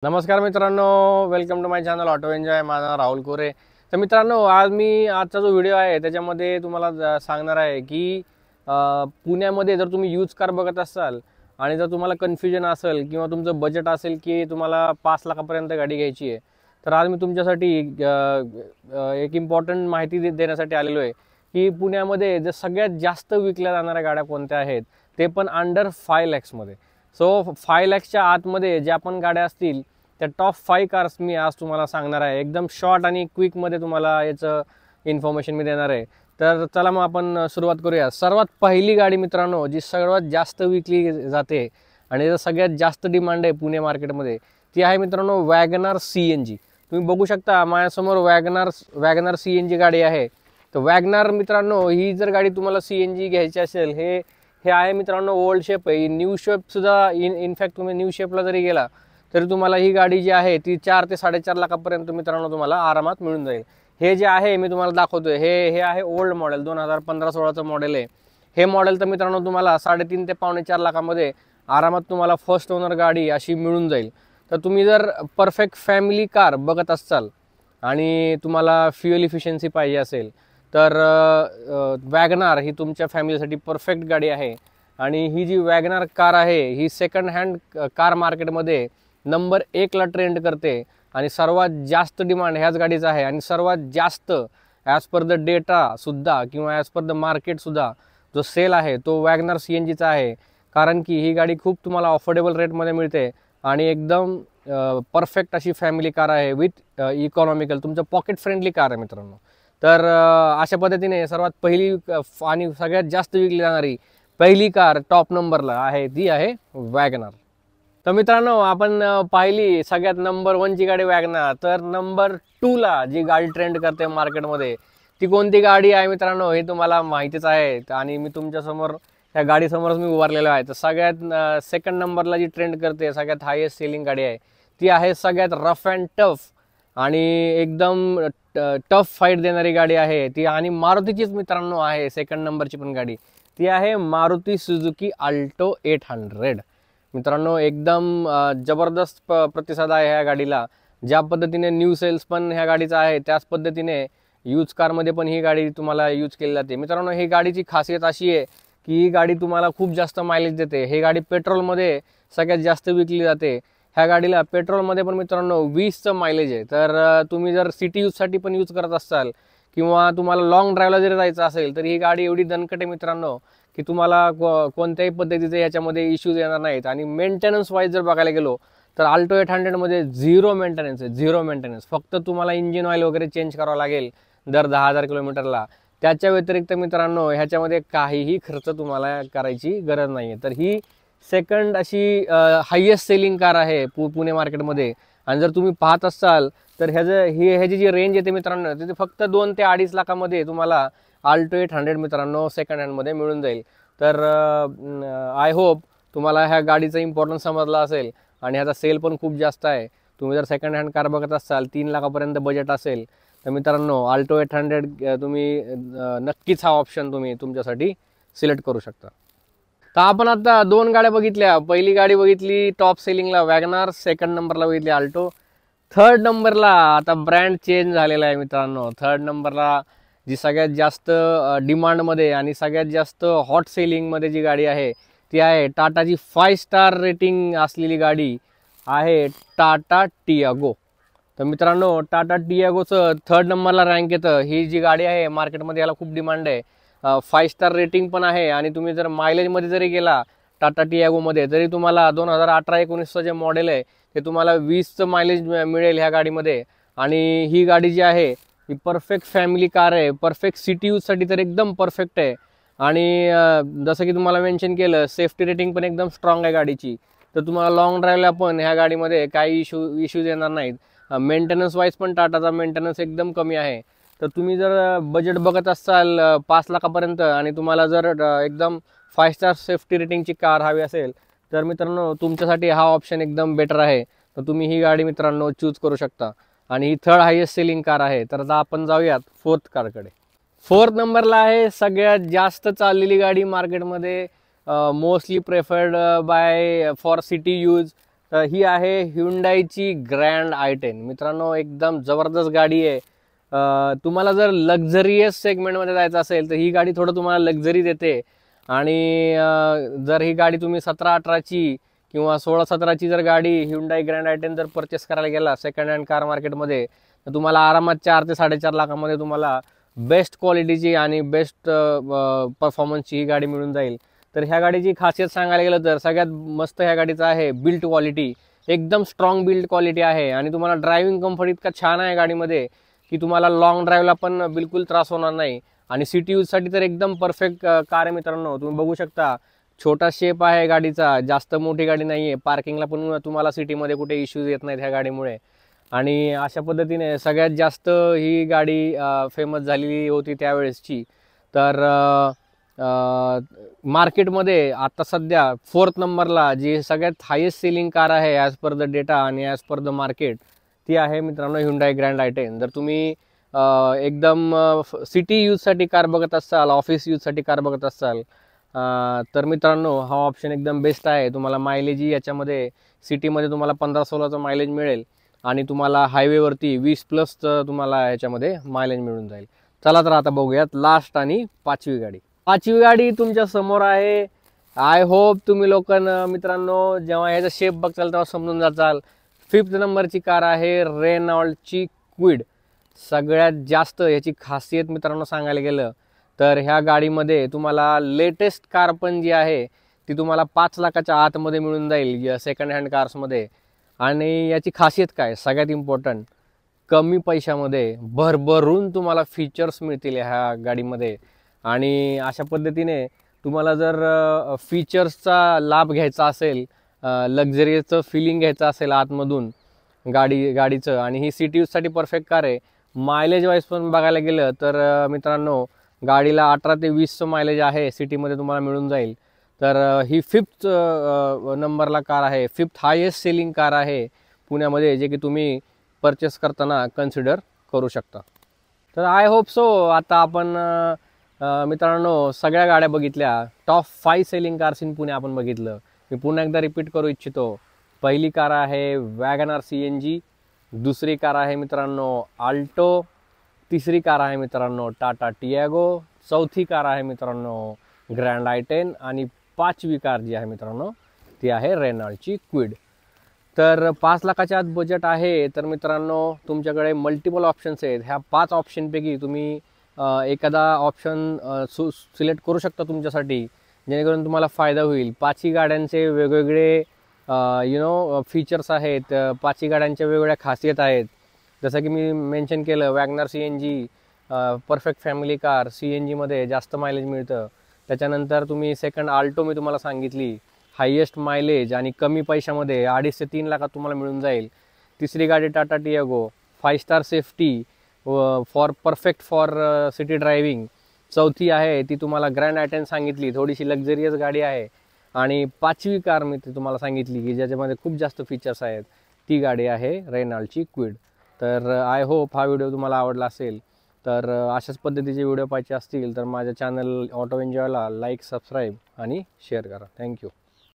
नमस्कार मित्रांनो, welcome to my channel auto enjoy. माझा राहुल कोरे. तर मित्रांनो, आजचा जो व्हिडिओ आहे त्याच्यामध्ये तुम्हाला सांगणार आहे की पुण्यामध्ये जर तुम्ही यूज कार बघत असाल आणि जर तुम्हाला कन्फ्युजन असेल किंवा तुमचं बजेट असेल की तुम्हाला 5 लाखापर्यंत गाडी घ्यायची आहे, तर आज मी तुमच्यासाठी एक इम्पॉर्टंट माहिती देण्यासाठी आलेलो आहे की पुण्यामध्ये जे सगळ्यात जास्त विकल्या जाणाऱ्या गाड्या कोणत्या आहेत, ते पण अंडर 5 लॅक्समध्ये. सो 5 लॅक्सच्या आतमध्ये ज्या पण गाड्या असतील त्या टॉप 5 कार्स मी आज तुम्हाला सांगणार आहे. एकदम शॉर्ट आणि क्विकमध्ये तुम्हाला याचं इन्फॉर्मेशन मी देणार आहे. तर चला मग आपण सुरुवात करूया. सर्वात पहिली गाडी मित्रांनो, जी सर्वात जास्त विकली जाते आणि त्याचा सगळ्यात जास्त डिमांड आहे पुणे मार्केटमध्ये, ती आहे मित्रांनो वॅगनार CNG. तुम्ही बघू शकता माझ्यासमोर वॅगनार CNG गाडी आहे. तर वॅगनार मित्रांनो, ही जर गाडी तुम्हाला CNG घ्यायची असेल, हे आहे मित्रांनो ओल्ड शेप आहे. न्यू शेप सुद्धा इनफॅक्ट तुम्ही न्यू शेपला जरी गेला तरी तुम्हाला ही गाडी जी आहे ती 4 ते 4.5 लाखापर्यंत मित्रांनो तुम्हाला आरामात मिळून जाईल. हे जे आहे मी तुम्हाला दाखवतोय हे आहे ओल्ड मॉडेल, 2015-16चं मॉडेल आहे. हे मॉडेल तर मित्रांनो तुम्हाला 3.5 ते 4.5 लाखामध्ये आरामात तुम्हाला फर्स्ट ओनर गाडी अशी मिळून जाईल. तर तुम्ही जर परफेक्ट फॅमिली कार बघत असाल आणि तुम्हाला फ्युएल इफिशियन्सी पाहिजे असेल, तर वॅगनार ही तुमच्या फॅमिलीसाठी परफेक्ट गाडी आहे. आणि ही जी वॅगनार कार आहे ही सेकंड हँड कार मार्केटमध्ये नंबर 1 ला ट्रेंड करते आणि सर्वात जास्त डिमांड ह्याच गाडीचा आहे. आणि सर्वात जास्त ॲज पर द डेटा सुद्धा किंवा ॲज पर द मार्केट सुद्धा जो सेल आहे तो वॅगनार CNGचा आहे. कारण की ही गाडी खूप तुम्हाला अफोर्डेबल रेटमध्ये मिळते आणि एकदम परफेक्ट अशी फॅमिली कार आहे विथ इकॉनॉमिकल, तुमचं पॉकेट फ्रेंडली कार आहे मित्रांनो. तर अशा पद्धतीने सर्वात पहिली आणि सगळ्यात जास्त विकली जाणारी पहिली कार टॉप नंबरला आहे, ती आहे वॅगनार. तर मित्रांनो, आपण पाहिली सगळ्यात नंबर 1 ची गाडी वॅगनार. तर नंबर 2 ला जी गाडी ट्रेंड करते मार्केटमध्ये ती कोणती गाडी आहे मित्रांनो, हे तुम्हाला माहितीच आहे. आणि मी तुमच्यासमोर ह्या गाडीसमोरच मी उभारलेलो आहे. तर सगळ्यात सेकंड नंबरला जी ट्रेंड करते, सगळ्यात हायेस्ट सेलिंग गाडी आहे, ती आहे सगळ्यात रफ अँड टफ आणि एकदम टफ फाईट देणारी गाडी आहे ती. आणि मारुतीचीच मित्रांनो आहे सेकंड नंबरची पण गाडी, ती आहे मारुती सुझुकी अल्टो 800. मित्रांनो, एकदम जबरदस्त प्रतिसाद आहे ह्या गाडीला. ज्या पद्धतीने न्यू सेल्स पण ह्या गाडीचा आहे, त्याच पद्धतीने यूज कारमध्ये पण ही गाडी तुम्हाला यूज केली जाते. मित्रांनो, ही गाडीची खासियत अशी आहे की ही गाडी तुम्हाला खूप जास्त मायलेज देते. ही गाडी पेट्रोलमध्ये सगळ्यात जास्त विकली जाते. ह्या गाडीला पेट्रोलमध्ये पण मित्रांनो 20चं मायलेज आहे. तर तुम्ही जर सिटी यूजसाठी पण यूज करत असाल किंवा तुम्हाला लॉंग ड्राईव्हला जरी जायचं असेल, तर ही गाडी एवढी दणकट आहे मित्रांनो की तुम्हाला कोणत्याही पद्धतीचे याच्यामध्ये इश्यूज येणार नाहीत. आणि मेंटेनन्स वाईज जर बघायला गेलो तर अल्टो 800मध्ये झिरो मेंटेनन्स आहे, झिरो मेंटेनन्स. फक्त तुम्हाला इंजिन ऑइल वगैरे चेंज करावं लागेल दर 10,000 किलोमीटरला. त्याच्या व्यतिरिक्त मित्रांनो ह्याच्यामध्ये काहीही खर्च तुम्हाला करायची गरज नाही आहे. तर ही सेकंड अशी हायेस्ट सेलिंग कार आहे पुणे मार्केटमध्ये. आणि जर तुम्ही पाहत असाल तर ह्याची जी रेंज येते मित्रांनो, तिथे फक्त 2 ते 2.5 लाखामध्ये तुम्हाला अल्टो 800 मित्रांनो सेकंड हँडमध्ये मिळून जाईल. तर आय होप तुम्हाला ह्या गाडीचा इम्पॉर्टन्स समजला असेल. आणि ह्याचा सेल पण खूप जास्त आहे. तुम्ही जर सेकंड हँड कार बघत असाल, 3 लाखापर्यंत बजेट असेल, तर मित्रांनो अल्टो 800 तुम्ही नक्कीच हा ऑप्शन तुम्ही तुमच्यासाठी सिलेक्ट करू शकता. तर आपण आता 2 गाड्या बघितल्या. पहिली गाडी बघितली टॉप सेलिंगला वॅगनार, सेकंड नंबरला बघितली अल्टो. थर्ड नंबरला आता ब्रँड चेंज झालेला आहे मित्रांनो. थर्ड नंबरला जी सगळ्यात जास्त डिमांडमध्ये आणि सगळ्यात जास्त हॉट सेलिंगमध्ये जी गाडी आहे ती आहे टाटाची 5 स्टार रेटिंग असलेली गाडी आहे टाटा टियागो. तर मित्रांनो, टाटा टियागोचं थर्ड नंबरला रँक येतं. ही जी गाडी आहे मार्केटमध्ये याला खूप डिमांड आहे. 5 स्टार रेटिंग पण आहे. आणि तुम्ही जर मायलेजमध्ये जरी गेला टाटा टियागोमध्ये, तरी तुम्हाला 2018-19चं जे मॉडेल आहे ते तुम्हाला 20चं मायलेज मिळेल ह्या गाडीमध्ये. आणि ही गाडी जी आहे ही परफेक्ट फॅमिली कार आहे. परफेक्ट सिटी यूजसाठी तर एकदम परफेक्ट आहे. आणि जसं की तुम्हाला मेन्शन केलं, सेफ्टी रेटिंग पण एकदम स्ट्रॉंग आहे गाडीची. तर तुम्हाला लॉंग ड्राईव्हला पण ह्या गाडीमध्ये काही इश्यूज येणार नाहीत. मेंटेनन्स वाईज पण टाटाचा मेंटेनन्स एकदम कमी आहे. तर तुम्ही जर बजेट बघत असाल 5 लाखापर्यंत आणि तुम्हाला जर एकदम 5 स्टार सेफ्टी रेटिंगची कार हवी असेल, तर मित्रांनो तुमच्यासाठी हा ऑप्शन एकदम बेटर आहे. तर तुम्ही ही गाडी मित्रांनो चूज करू शकता. आणि ही थर्ड हायेस्ट सेलिंग कार आहे. तर आता आपण जाऊयात फोर्थ कारकडे. फोर्थ नंबरला आहे सगळ्यात जास्त चाललेली गाडी मार्केटमध्ये, mostly preferred bye for city use तर ही आहे ह्युंडाईची ग्रँड i10 मित्रांनो, एकदम जबरदस्त गाडी आहे. तुम्हाला जर लक्झरियस सेगमेंटमध्ये जायचं असेल तर ही गाडी थोडं तुम्हाला लक्झरी देते. आणि जर ही गाडी तुम्ही 17-18ची किंवा 16-17ची जर गाडी ह्युंडाई ग्रँड i10 जर परचेस करायला गेला सेकंड हँड कार मार्केटमध्ये, तर तुम्हाला आरामात 4 ते 4.5 लाखामध्ये तुम्हाला बेस्ट क्वालिटीची आणि बेस्ट परफॉर्मन्सची ही गाडी मिळून जाईल. तर ह्या गाडीची खासियत सांगायला गेलं तर सगळ्यात मस्त ह्या गाडीचं आहे बिल्ड क्वालिटी. एकदम स्ट्रॉंग बिल्ड क्वालिटी आहे आणि तुम्हाला ड्रायव्हिंग कम्फर्ट इतका छान आहे गाडीमध्ये की तुम्हाला लॉंग ड्राईव्हला पण बिलकुल त्रास होणार नाही. आणि सिटी यूजसाठी तर एकदम परफेक्ट कार आहे मित्रांनो. तुम्ही बघू शकता छोटा शेप आहे गाडीचा, जास्त मोठी गाडी नाही आहे. पार्किंगला पण तुम्हाला सिटीमध्ये कुठे इश्यूज येत नाहीत ह्या गाडीमुळे. आणि अशा पद्धतीने सगळ्यात जास्त ही गाडी फेमस झालेली होती त्यावेळेसची. तर मार्केटमध्ये आता सध्या 4th नंबरला जी सगळ्यात हायेस्ट सेलिंग कार आहे ॲज पर द डेटा आणि ॲज पर द मार्केट, ती आहे मित्रांनो ह्युंडाई ग्रँड i10. जर तुम्ही एकदम सिटी यूजसाठी कार बघत असाल, ऑफिस यूजसाठी कार बघत असाल, तर मित्रांनो हा ऑप्शन एकदम बेस्ट आहे. तुम्हाला मायलेजही याच्यामध्ये सिटीमध्ये तुम्हाला 15-16चं मायलेज मिळेल आणि तुम्हाला हायवेवरती 20+ तुम्हाला याच्यामध्ये मायलेज मिळून जाईल. चला तर आता बघूयात लास्ट आणि 5वी गाडी. 5वी गाडी तुमच्या समोर आहे. आय होप तुम्ही लोकांना मित्रांनो जेव्हा ह्याचा शेप बघचाल तेव्हा समजून जाचाल. 5th नंबरची कार आहे रेनॉल्टची क्विड. सगळ्यात जास्त याची खासियत मित्रांनो सांगायला गेलं तर ह्या गाडीमध्ये तुम्हाला लेटेस्ट कार पण जी आहे ती तुम्हाला 5 लाखाच्या आतमध्ये मिळून जाईल सेकंड हँड कार्समध्ये. आणि याची खासियत काय, सगळ्यात इम्पॉर्टंट, कमी पैशामध्ये भरभरून तुम्हाला फीचर्स मिळतील ह्या गाडीमध्ये. आणि अशा पद्धतीने तुम्हाला जर फीचर्सचा लाभ घ्यायचा असेल, लक्झरीचं फिलिंग घ्यायचं असेल आतमधून गाडीचं, आणि ही सिटी यूजसाठी परफेक्ट कार आहे. मायलेज वाईज पण बघायला गेलं तर मित्रांनो गाडीला 18 ते 20चं मायलेज आहे, सिटीमध्ये तुम्हाला मिळून जाईल. तर ही 5th नंबरला कार आहे, 5th हायेस्ट सेलिंग कार आहे पुण्यामध्ये, जे की तुम्ही परचेस करताना कन्सिडर करू शकता. तर आय होप सो आता आपण मित्रांनो सगळ्या गाड्या बघितल्या. Top 5 selling cars in Pune आपण बघितलं. मी पुन्हा एकदा रिपीट करू इच्छितो. पहिली कार आहे वॅगनार CNG, दुसरी कार आहे मित्रांनो आल्टो, तिसरी कार आहे मित्रांनो टाटा टियागो, चौथी कार आहे मित्रांनो ग्रँड i10 आणि 5वी कार जी आहे मित्रांनो ती आहे रेनॉल्टची क्विड. तर 5 लाखाच्या आत बजेट आहे तर मित्रांनो तुमच्याकडे मल्टिपल ऑप्शन्स आहेत. ह्या 5 ऑप्शनपैकी तुम्ही एखादा ऑप्शन सिलेक्ट करू शकता तुमच्यासाठी, जेणेकरून तुम्हाला फायदा होईल. 5ही गाड्यांचे वेगवेगळे फीचर्स आहेत, 5ही गाड्यांच्या वेगवेगळ्या खासियत आहेत. जसं की मी मेन्शन केलं WagonR CNG perfect family car, CNGमध्ये जास्त मायलेज मिळतं. त्याच्यानंतर तुम्ही सेकंड आल्टो मी तुम्हाला सांगितली, हायेस्ट मायलेज आणि कमी पैशामध्ये 2.5 ते 3 लाखात तुम्हाला मिळून जाईल. तिसरी गाडी Tata Tiago, 5 star safety perfect for city driving. चौथी आहे ती तुम्हाला ग्रँड i10 सांगितली, थोडीशी लक्झरियस गाडी आहे. आणि 5वी कार मी ती तुम्हाला सांगितली की ज्याच्यामध्ये खूप जास्त फीचर्स आहेत, ती गाडी आहे रेनॉल्टची क्विड. तर आय होप हा व्हिडिओ तुम्हाला आवडला असेल. तर अशाच पद्धतीचे व्हिडिओ पाहिजे असतील तर माझ्या चॅनल ऑटो एन्जॉयला लाईक, सबस्क्राईब आणि शेअर करा. थँक्यू.